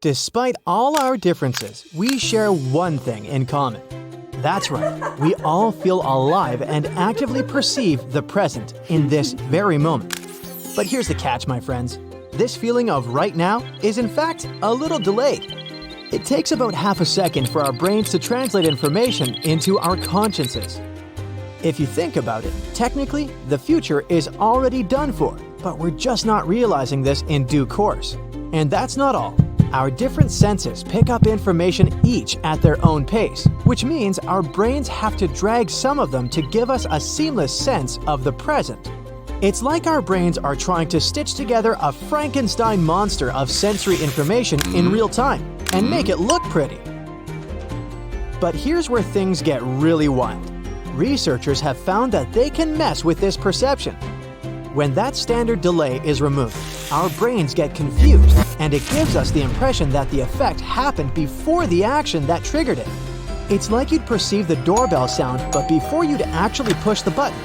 Despite all our differences, we share one thing in common. That's right, we all feel alive and actively perceive the present in this very moment. But here's the catch, my friends. This feeling of right now is in fact a little delayed. It takes about half a second for our brains to translate information into our consciences. If you think about it, technically, the future is already done for, but we're just not realizing this in due course. And that's not all. Our different senses pick up information each at their own pace, which means our brains have to drag some of them to give us a seamless sense of the present. It's like our brains are trying to stitch together a Frankenstein monster of sensory information in real time and make it look pretty. But here's where things get really wild. Researchers have found that they can mess with this perception. When that standard delay is removed, our brains get confused, and it gives us the impression that the effect happened before the action that triggered it. It's like you'd perceive the doorbell sound, but before you'd actually push the button.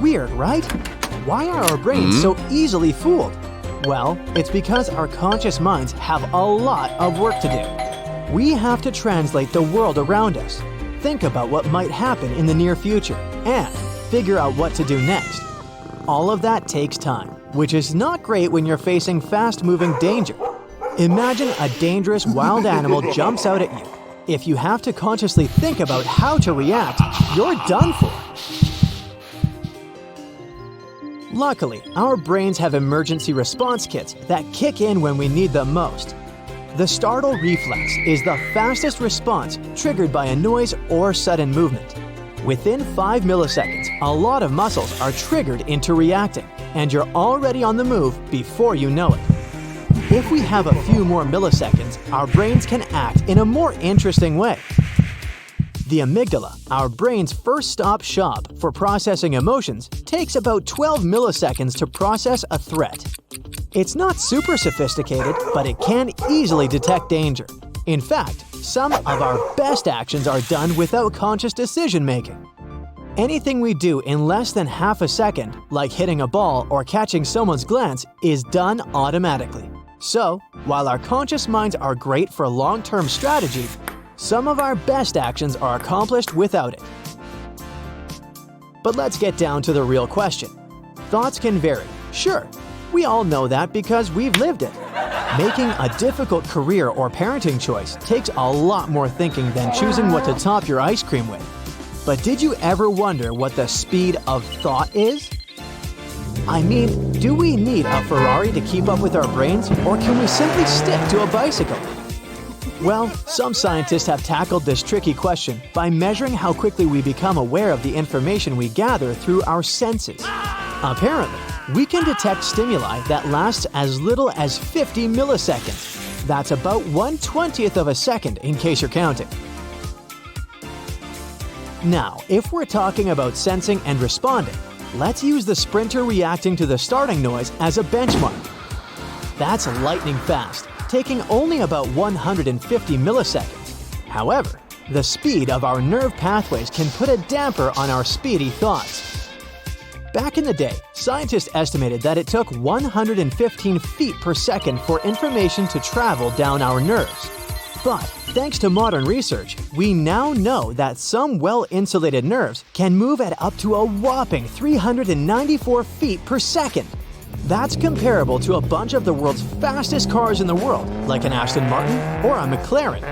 Weird, right? Why are our brains so easily fooled? Well, it's because our conscious minds have a lot of work to do. We have to translate the world around us, think about what might happen in the near future, and figure out what to do next. All of that takes time, which is not great when you're facing fast-moving danger. Imagine a dangerous wild animal jumps out at you. If you have to consciously think about how to react, you're done for. Luckily, our brains have emergency response kits that kick in when we need them most. The startle reflex is the fastest response triggered by a noise or sudden movement. Within 5 milliseconds, a lot of muscles are triggered into reacting, and you're already on the move before you know it. If we have a few more milliseconds, our brains can act in a more interesting way. The amygdala, our brain's first stop shop for processing emotions, takes about 12 milliseconds to process a threat. It's not super sophisticated, but it can easily detect danger. In fact, some of our best actions are done without conscious decision-making. Anything we do in less than half a second, like hitting a ball or catching someone's glance, is done automatically. So, while our conscious minds are great for long-term strategy, some of our best actions are accomplished without it. But let's get down to the real question. Thoughts can vary. Sure, we all know that because we've lived it. Making a difficult career or parenting choice takes a lot more thinking than choosing what to top your ice cream with. But did you ever wonder what the speed of thought is? I mean, do we need a Ferrari to keep up with our brains, or can we simply stick to a bicycle? Well, some scientists have tackled this tricky question by measuring how quickly we become aware of the information we gather through our senses. Apparently, we can detect stimuli that lasts as little as 50 milliseconds. That's about 1/20th of a second in case you're counting. Now, if we're talking about sensing and responding, let's use the sprinter reacting to the starting noise as a benchmark. That's lightning fast, taking only about 150 milliseconds. However, the speed of our nerve pathways can put a damper on our speedy thoughts. Back in the day, scientists estimated that it took 115 feet per second for information to travel down our nerves. But thanks to modern research, we now know that some well-insulated nerves can move at up to a whopping 394 feet per second. That's comparable to a bunch of the world's fastest cars in the world, like an Aston Martin or a McLaren.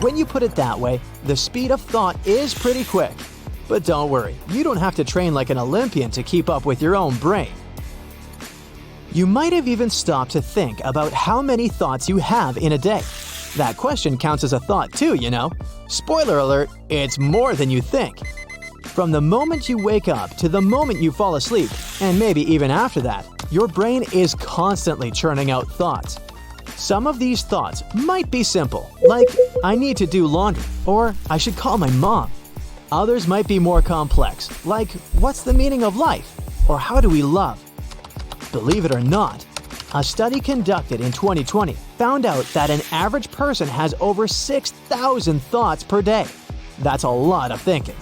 When you put it that way, the speed of thought is pretty quick. But don't worry, you don't have to train like an Olympian to keep up with your own brain. You might have even stopped to think about how many thoughts you have in a day. That question counts as a thought too, you know. Spoiler alert, it's more than you think. From the moment you wake up to the moment you fall asleep, and maybe even after that, your brain is constantly churning out thoughts. Some of these thoughts might be simple, like, I need to do laundry, or I should call my mom. Others might be more complex, like, what's the meaning of life? Or how do we love? Believe it or not, a study conducted in 2020 found out that an average person has over 6,000 thoughts per day. That's a lot of thinking.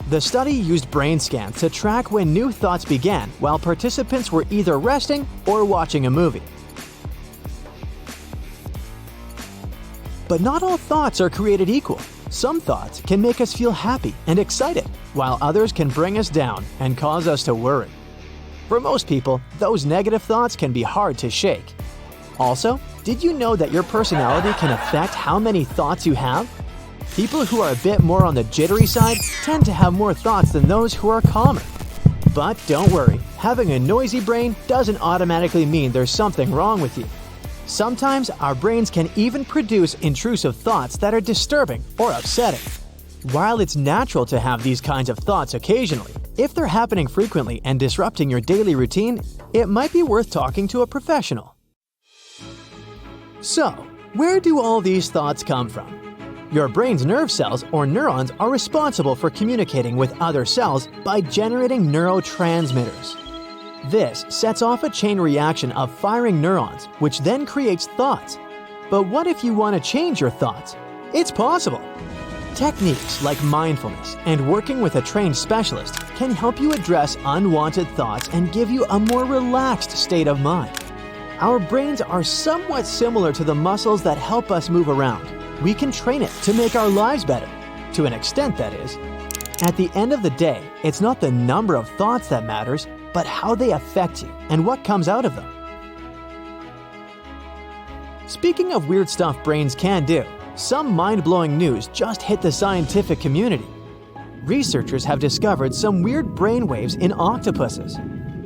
The study used brain scans to track when new thoughts began while participants were either resting or watching a movie. But not all thoughts are created equal. Some thoughts can make us feel happy and excited, while others can bring us down and cause us to worry. For most people, those negative thoughts can be hard to shake. Also, did you know that your personality can affect how many thoughts you have? People who are a bit more on the jittery side tend to have more thoughts than those who are calmer. But don't worry, having a noisy brain doesn't automatically mean there's something wrong with you. Sometimes our brains can even produce intrusive thoughts that are disturbing or upsetting. While it's natural to have these kinds of thoughts occasionally, if they're happening frequently and disrupting your daily routine, it might be worth talking to a professional. So, where do all these thoughts come from? Your brain's nerve cells or neurons are responsible for communicating with other cells by generating neurotransmitters. This sets off a chain reaction of firing neurons, which then creates thoughts. But what if you want to change your thoughts? It's possible. Techniques like mindfulness and working with a trained specialist can help you address unwanted thoughts and give you a more relaxed state of mind. Our brains are somewhat similar to the muscles that help us move around. We can train it to make our lives better. To an extent, that is. At the end of the day, it's not the number of thoughts that matters, but how they affect you and what comes out of them. Speaking of weird stuff brains can do, some mind-blowing news just hit the scientific community. Researchers have discovered some weird brainwaves in octopuses.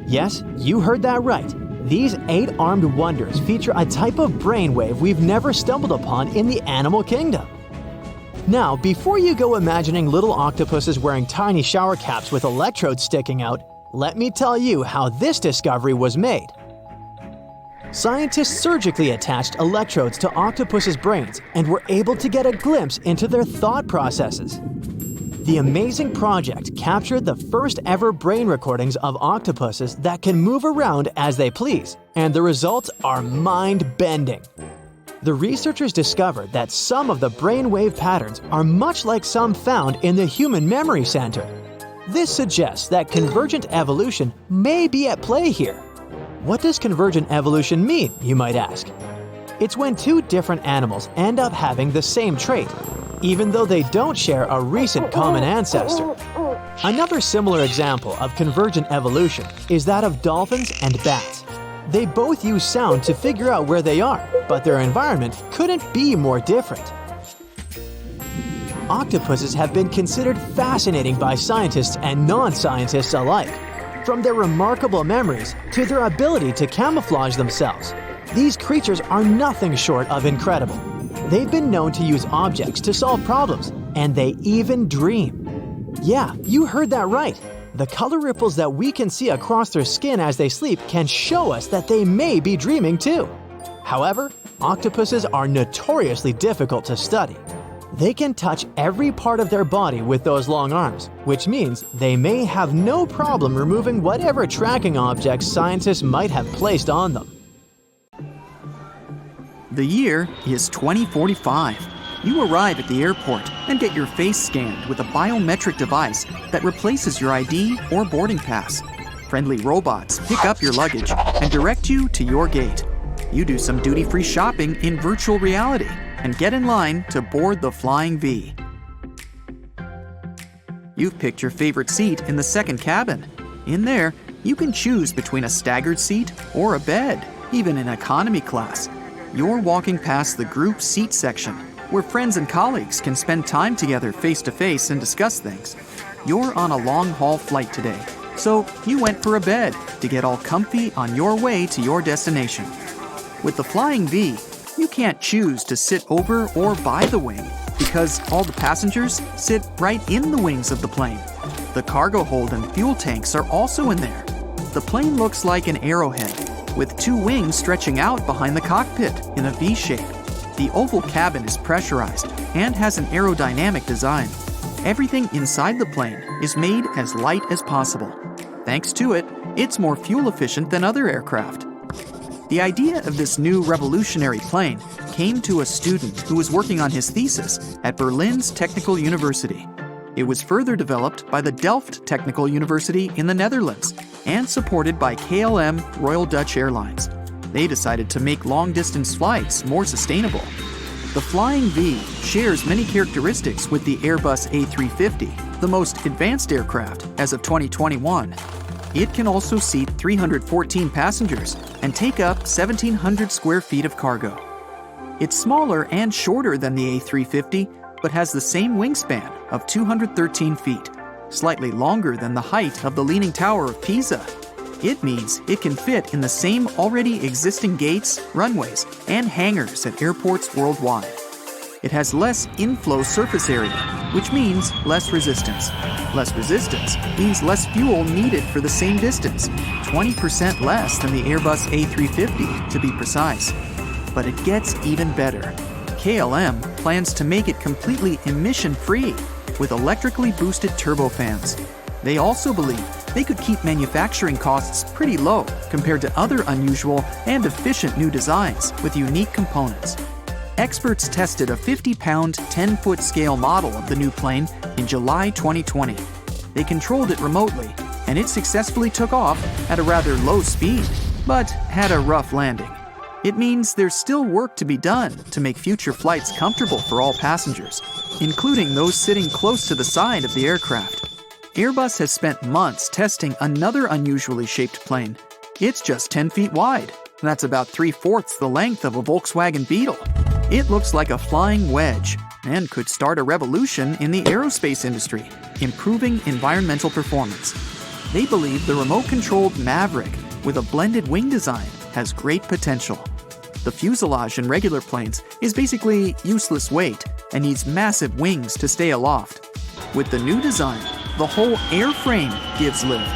Yes, you heard that right. These 8-armed wonders feature a type of brainwave we've never stumbled upon in the animal kingdom. Now, before you go imagining little octopuses wearing tiny shower caps with electrodes sticking out, let me tell you how this discovery was made. Scientists surgically attached electrodes to octopus' brains and were able to get a glimpse into their thought processes. The amazing project captured the first ever brain recordings of octopuses that can move around as they please, and the results are mind-bending. The researchers discovered that some of the brainwave patterns are much like some found in the human memory center. This suggests that convergent evolution may be at play here. What does convergent evolution mean, you might ask? It's when two different animals end up having the same trait, even though they don't share a recent common ancestor. Another similar example of convergent evolution is that of dolphins and bats. They both use sound to figure out where they are, but their environment couldn't be more different. Octopuses have been considered fascinating by scientists and non-scientists alike. From their remarkable memories to their ability to camouflage themselves, these creatures are nothing short of incredible. They've been known to use objects to solve problems, and they even dream. Yeah, you heard that right. The color ripples that we can see across their skin as they sleep can show us that they may be dreaming too. However, octopuses are notoriously difficult to study. They can touch every part of their body with those long arms, which means they may have no problem removing whatever tracking objects scientists might have placed on them. The year is 2045. You arrive at the airport and get your face scanned with a biometric device that replaces your ID or boarding pass. Friendly robots pick up your luggage and direct you to your gate. You do some duty-free shopping in virtual reality and get in line to board the Flying V. You've picked your favorite seat in the second cabin. In there, you can choose between a staggered seat or a bed, even in economy class. You're walking past the group seat section, where friends and colleagues can spend time together face-to-face and discuss things. You're on a long-haul flight today, so you went for a bed to get all comfy on your way to your destination. With the Flying V, you can't choose to sit over or by the wing because all the passengers sit right in the wings of the plane. The cargo hold and fuel tanks are also in there. The plane looks like an arrowhead, with two wings stretching out behind the cockpit in a V shape. The oval cabin is pressurized and has an aerodynamic design. Everything inside the plane is made as light as possible. Thanks to it, it's more fuel efficient than other aircraft. The idea of this new revolutionary plane came to a student who was working on his thesis at Berlin's Technical University. It was further developed by the Delft Technical University in the Netherlands and supported by KLM Royal Dutch Airlines. They decided to make long-distance flights more sustainable. The Flying V shares many characteristics with the Airbus A350, the most advanced aircraft as of 2021. It can also seat 314 passengers and take up 1,700 square feet of cargo. It's smaller and shorter than the A350, but has the same wingspan of 213 feet, slightly longer than the height of the Leaning Tower of Pisa. It means it can fit in the same already existing gates, runways, and hangars at airports worldwide. It has less inflow surface area, which means less resistance. Less resistance means less fuel needed for the same distance, 20% less than the Airbus A350 to be precise. But it gets even better. KLM plans to make it completely emission-free with electrically boosted turbofans. They also believe they could keep manufacturing costs pretty low compared to other unusual and efficient new designs with unique components. Experts tested a 50-pound, 10-foot scale model of the new plane in July 2020. They controlled it remotely, and it successfully took off at a rather low speed, but had a rough landing. It means there's still work to be done to make future flights comfortable for all passengers, including those sitting close to the side of the aircraft. Airbus has spent months testing another unusually shaped plane. It's just 10 feet wide. That's about 3/4 the length of a Volkswagen Beetle. It looks like a flying wedge and could start a revolution in the aerospace industry, improving environmental performance. They believe the remote-controlled Maverick with a blended wing design has great potential. The fuselage in regular planes is basically useless weight and needs massive wings to stay aloft. With the new design, the whole airframe gives lift.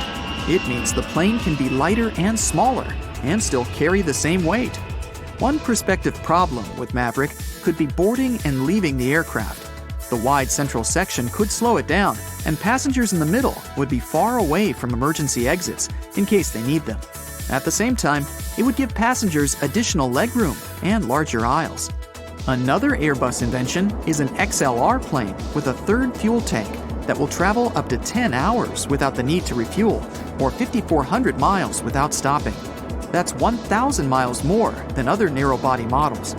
It means the plane can be lighter and smaller and still carry the same weight. One prospective problem with Maverick could be boarding and leaving the aircraft. The wide central section could slow it down, and passengers in the middle would be far away from emergency exits in case they need them. At the same time, it would give passengers additional legroom and larger aisles. Another Airbus invention is an XLR plane with a third fuel tank that will travel up to 10 hours without the need to refuel, or 5,400 miles without stopping. That's 1,000 miles more than other narrow-body models.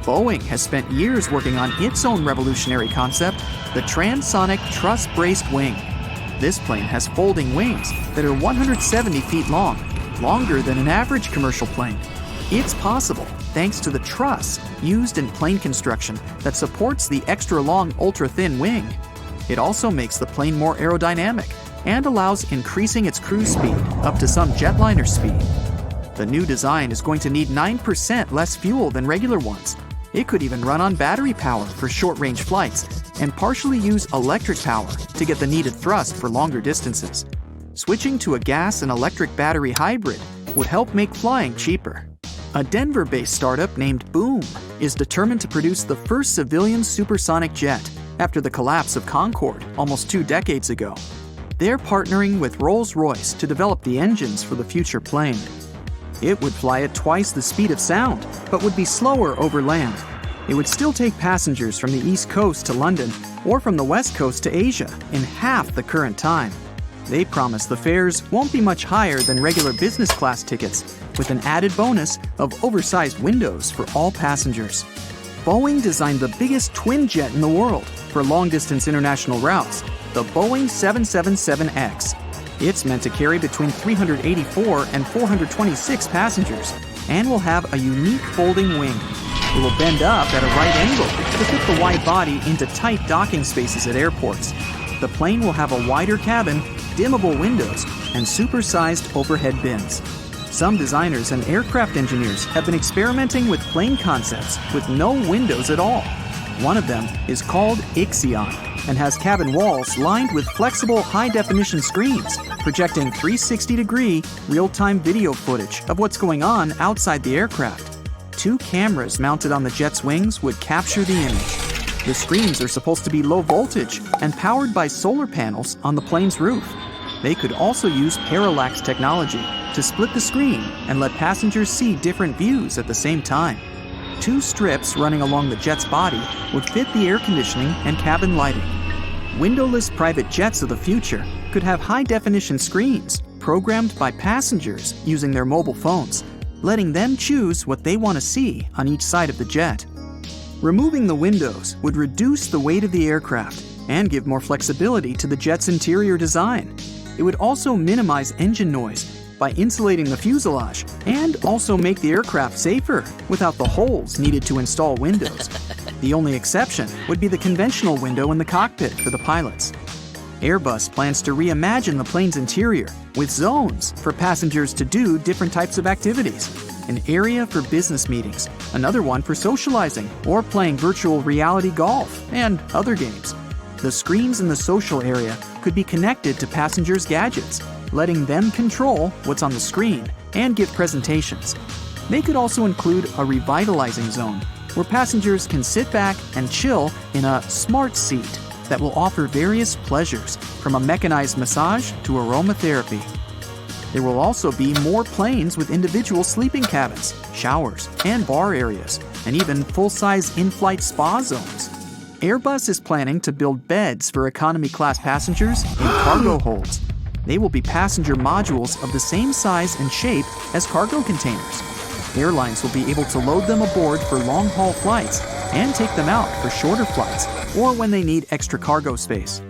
Boeing has spent years working on its own revolutionary concept, the transonic truss-braced wing. This plane has folding wings that are 170 feet long, longer than an average commercial plane. It's possible thanks to the truss used in plane construction that supports the extra-long, ultra-thin wing. It also makes the plane more aerodynamic and allows increasing its cruise speed up to some jetliner speed. The new design is going to need 9% less fuel than regular ones. It could even run on battery power for short-range flights and partially use electric power to get the needed thrust for longer distances. Switching to a gas and electric battery hybrid would help make flying cheaper. A Denver-based startup named Boom is determined to produce the first civilian supersonic jet after the collapse of Concorde almost 2 decades ago. They're partnering with Rolls-Royce to develop the engines for the future plane. It would fly at twice the speed of sound, but would be slower over land. It would still take passengers from the East Coast to London or from the West Coast to Asia in half the current time. They promise the fares won't be much higher than regular business class tickets, with an added bonus of oversized windows for all passengers. Boeing designed the biggest twin jet in the world for long-distance international routes, the Boeing 777X. It's meant to carry between 384 and 426 passengers and will have a unique folding wing. It will bend up at a right angle to fit the wide body into tight docking spaces at airports. The plane will have a wider cabin, dimmable windows, and supersized overhead bins. Some designers and aircraft engineers have been experimenting with plane concepts with no windows at all. One of them is called Ixion and has cabin walls lined with flexible high-definition screens, projecting 360-degree real-time video footage of what's going on outside the aircraft. 2 cameras mounted on the jet's wings would capture the image. The screens are supposed to be low voltage and powered by solar panels on the plane's roof. They could also use parallax technology to split the screen and let passengers see different views at the same time. 2 strips running along the jet's body would fit the air conditioning and cabin lighting. Windowless private jets of the future could have high-definition screens programmed by passengers using their mobile phones, letting them choose what they want to see on each side of the jet. Removing the windows would reduce the weight of the aircraft and give more flexibility to the jet's interior design. It would also minimize engine noise by insulating the fuselage and also make the aircraft safer without the holes needed to install windows. The only exception would be the conventional window in the cockpit for the pilots. Airbus plans to reimagine the plane's interior with zones for passengers to do different types of activities. An area for business meetings, another one for socializing or playing virtual reality golf and other games. The screens in the social area could be connected to passengers' gadgets, letting them control what's on the screen and give presentations. They could also include a revitalizing zone where passengers can sit back and chill in a smart seat that will offer various pleasures, from a mechanized massage to aromatherapy. There will also be more planes with individual sleeping cabins, showers, and bar areas, and even full-size in-flight spa zones. Airbus is planning to build beds for economy-class passengers in cargo holds. They will be passenger modules of the same size and shape as cargo containers. Airlines will be able to load them aboard for long-haul flights and take them out for shorter flights or when they need extra cargo space.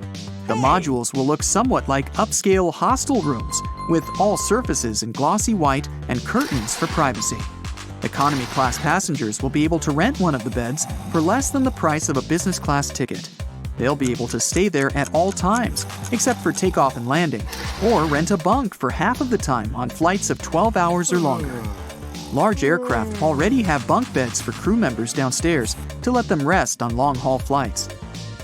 The modules will look somewhat like upscale hostel rooms, with all surfaces in glossy white and curtains for privacy. Economy class passengers will be able to rent one of the beds for less than the price of a business class ticket. They'll be able to stay there at all times, except for takeoff and landing, or rent a bunk for half of the time on flights of 12 hours or longer. Large aircraft already have bunk beds for crew members downstairs to let them rest on long-haul flights.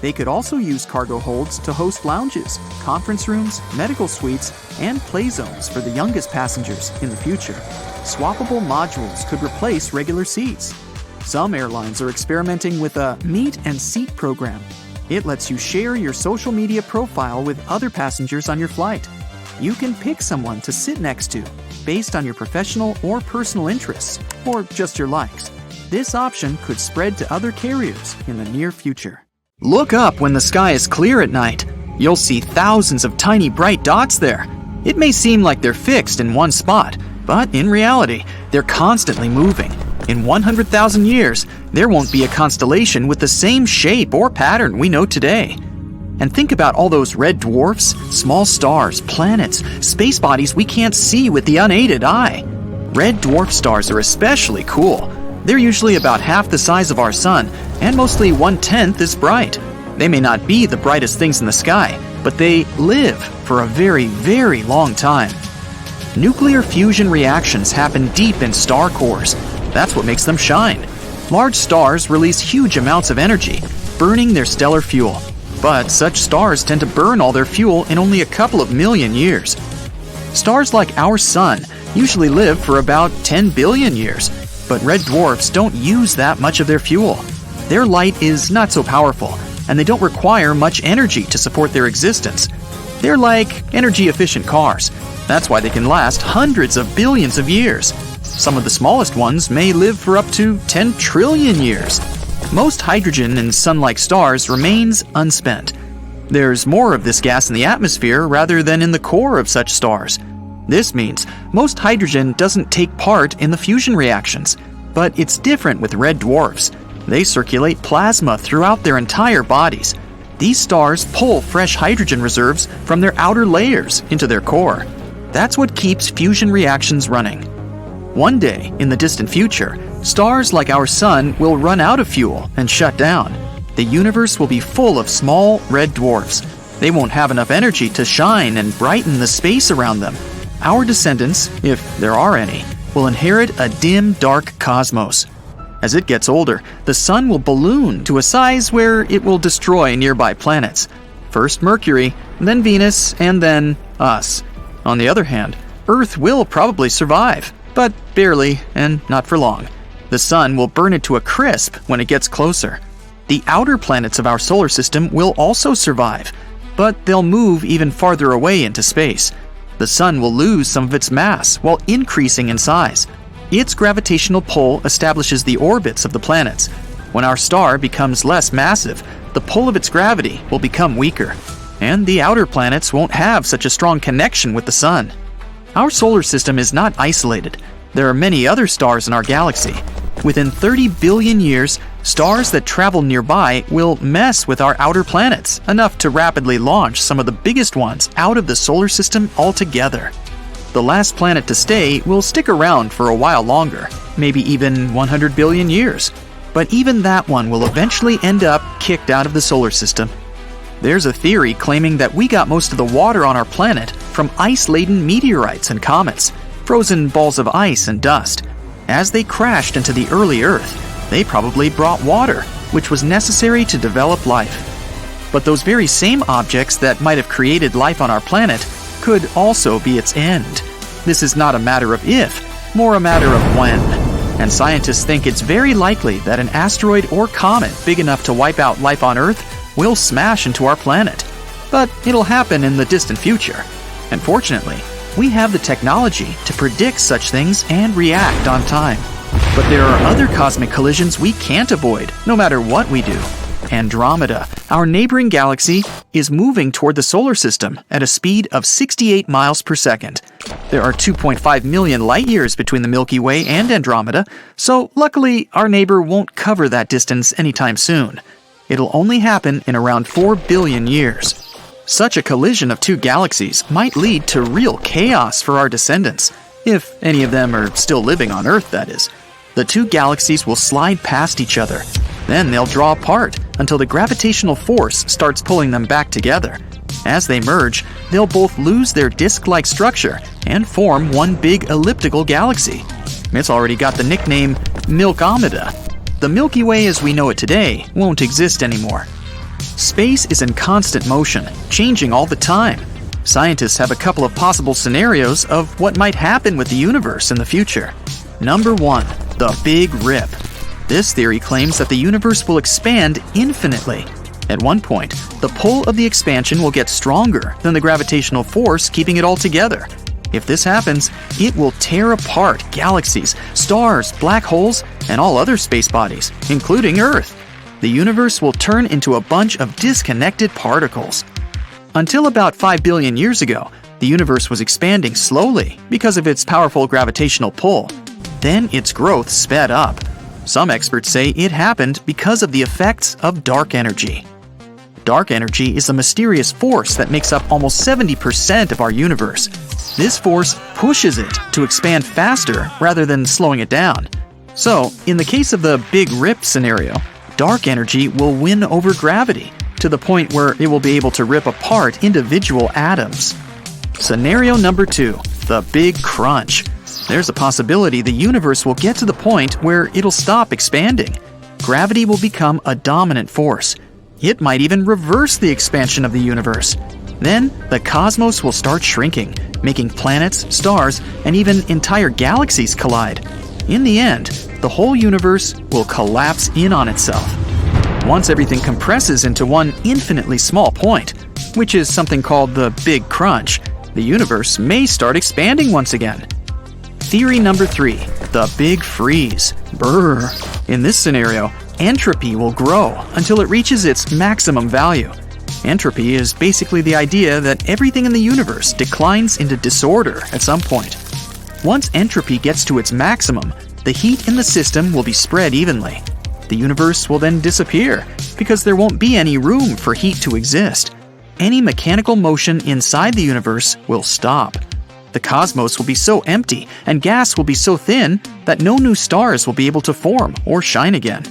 They could also use cargo holds to host lounges, conference rooms, medical suites, and play zones for the youngest passengers in the future. Swappable modules could replace regular seats. Some airlines are experimenting with a meet and seat program. It lets you share your social media profile with other passengers on your flight. You can pick someone to sit next to based on your professional or personal interests, or just your likes. This option could spread to other carriers in the near future. Look up when the sky is clear at night. You'll see thousands of tiny bright dots there. It may seem like they're fixed in one spot, but in reality, they're constantly moving. In 100,000 years, there won't be a constellation with the same shape or pattern we know today. And think about all those red dwarfs, small stars, planets, space bodies we can't see with the unaided eye. Red dwarf stars are especially cool. They're usually about half the size of our sun and mostly 1/10 as bright. They may not be the brightest things in the sky, but they live for a very, very long time. Nuclear fusion reactions happen deep in star cores. That's what makes them shine. Large stars release huge amounts of energy, burning their stellar fuel. But such stars tend to burn all their fuel in only a couple of million years. Stars like our sun usually live for about 10 billion years, but red dwarfs don't use that much of their fuel. Their light is not so powerful, and they don't require much energy to support their existence. They're like energy-efficient cars. That's why they can last hundreds of billions of years. Some of the smallest ones may live for up to 10 trillion years. Most hydrogen in sun-like stars remains unspent. There's more of this gas in the atmosphere rather than in the core of such stars. This means most hydrogen doesn't take part in the fusion reactions, but it's different with red dwarfs. They circulate plasma throughout their entire bodies. These stars pull fresh hydrogen reserves from their outer layers into their core. That's what keeps fusion reactions running. One day, in the distant future, stars like our sun will run out of fuel and shut down. The universe will be full of small red dwarfs. They won't have enough energy to shine and brighten the space around them. Our descendants, if there are any, will inherit a dim, dark cosmos. As it gets older, the sun will balloon to a size where it will destroy nearby planets. First Mercury, then Venus, and then us. On the other hand, Earth will probably survive, but barely and not for long. The sun will burn it to a crisp when it gets closer. The outer planets of our solar system will also survive, but they'll move even farther away into space. The sun will lose some of its mass while increasing in size. Its gravitational pull establishes the orbits of the planets. When our star becomes less massive, the pull of its gravity will become weaker, and the outer planets won't have such a strong connection with the sun. Our solar system is not isolated. There are many other stars in our galaxy. Within 30 billion years, stars that travel nearby will mess with our outer planets enough to rapidly launch some of the biggest ones out of the solar system altogether. The last planet to stay will stick around for a while longer, maybe even 100 billion years. But even that one will eventually end up kicked out of the solar system. There's a theory claiming that we got most of the water on our planet from ice-laden meteorites and comets, frozen balls of ice and dust. As they crashed into the early Earth, they probably brought water, which was necessary to develop life. But those very same objects that might have created life on our planet could also be its end. This is not a matter of if, more a matter of when. And scientists think it's very likely that an asteroid or comet big enough to wipe out life on Earth will smash into our planet. But it'll happen in the distant future. And fortunately, we have the technology to predict such things and react on time. But there are other cosmic collisions we can't avoid, no matter what we do. Andromeda, our neighboring galaxy, is moving toward the solar system at a speed of 68 miles per second. There are 2.5 million light-years between the Milky Way and Andromeda, so luckily our neighbor won't cover that distance anytime soon. It'll only happen in around 4 billion years. Such a collision of two galaxies might lead to real chaos for our descendants, if any of them are still living on Earth, that is. The two galaxies will slide past each other. Then they'll draw apart until the gravitational force starts pulling them back together. As they merge, they'll both lose their disk-like structure and form one big elliptical galaxy. It's already got the nickname Milkomeda. The Milky Way as we know it today won't exist anymore. Space is in constant motion, changing all the time. Scientists have a couple of possible scenarios of what might happen with the universe in the future. Number 1, the Big Rip. This theory claims that the universe will expand infinitely. At one point, the pull of the expansion will get stronger than the gravitational force keeping it all together. If this happens, it will tear apart galaxies, stars, black holes, and all other space bodies, including Earth. The universe will turn into a bunch of disconnected particles. Until about 5 billion years ago, the universe was expanding slowly because of its powerful gravitational pull. Then its growth sped up. Some experts say it happened because of the effects of dark energy. Dark energy is a mysterious force that makes up almost 70% of our universe. This force pushes it to expand faster rather than slowing it down. So, in the case of the Big Rip scenario, dark energy will win over gravity to the point where it will be able to rip apart individual atoms. Scenario number 2, the Big Crunch. There's a possibility the universe will get to the point where it'll stop expanding. Gravity will become a dominant force. It might even reverse the expansion of the universe. Then, the cosmos will start shrinking, making planets, stars, and even entire galaxies collide. In the end, the whole universe will collapse in on itself. Once everything compresses into one infinitely small point, which is something called the Big Crunch, the universe may start expanding once again. Theory number 3, the Big Freeze. Brr. In this scenario, entropy will grow until it reaches its maximum value. Entropy is basically the idea that everything in the universe declines into disorder at some point. Once entropy gets to its maximum, the heat in the system will be spread evenly. The universe will then disappear because there won't be any room for heat to exist. Any mechanical motion inside the universe will stop. The cosmos will be so empty and gas will be so thin that no new stars will be able to form or shine again.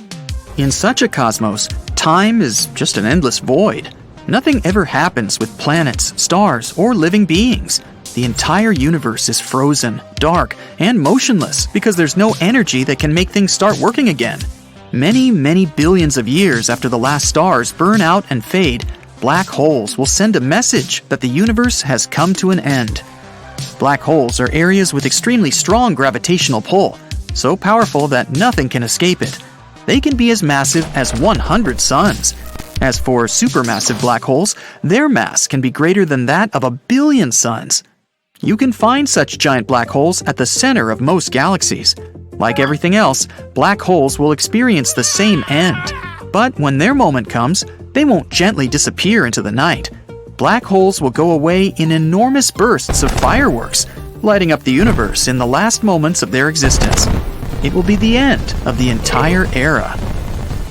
In such a cosmos, time is just an endless void. Nothing ever happens with planets, stars, or living beings. The entire universe is frozen, dark, and motionless because there's no energy that can make things start working again. Many, many billions of years after the last stars burn out and fade, black holes will send a message that the universe has come to an end. Black holes are areas with extremely strong gravitational pull, so powerful that nothing can escape it. They can be as massive as 100 suns. As for supermassive black holes, their mass can be greater than that of 1 billion suns. You can find such giant black holes at the center of most galaxies. Like everything else, black holes will experience the same end. But when their moment comes, they won't gently disappear into the night. Black holes will go away in enormous bursts of fireworks, lighting up the universe in the last moments of their existence. It will be the end of the entire era.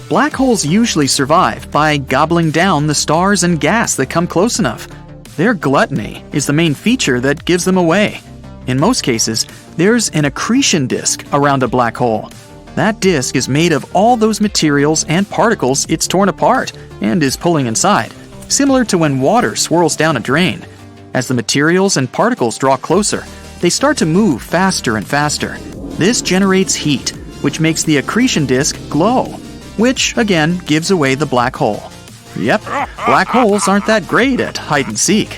Black holes usually survive by gobbling down the stars and gas that come close enough. Their gluttony is the main feature that gives them away. In most cases, there's an accretion disk around a black hole. That disk is made of all those materials and particles it's torn apart and is pulling inside, similar to when water swirls down a drain. As the materials and particles draw closer, they start to move faster and faster. This generates heat, which makes the accretion disk glow, which again gives away the black hole. Yep, black holes aren't that great at hide and seek.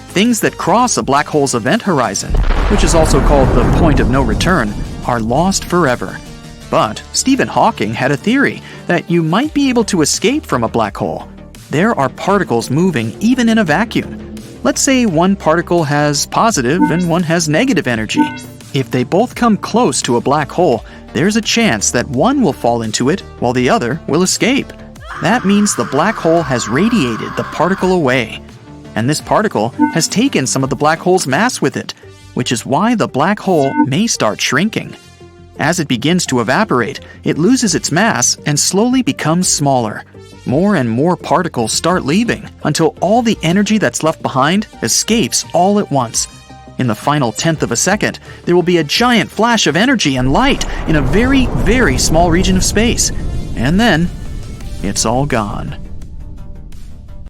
Things that cross a black hole's event horizon, which is also called the point of no return, are lost forever. But Stephen Hawking had a theory that you might be able to escape from a black hole. There are particles moving even in a vacuum. Let's say one particle has positive and one has negative energy. If they both come close to a black hole, there's a chance that one will fall into it while the other will escape. That means the black hole has radiated the particle away. And this particle has taken some of the black hole's mass with it, which is why the black hole may start shrinking. As it begins to evaporate, it loses its mass and slowly becomes smaller. More and more particles start leaving until all the energy that's left behind escapes all at once. In the final tenth of a second, there will be a giant flash of energy and light in a very, very small region of space. And then, it's all gone.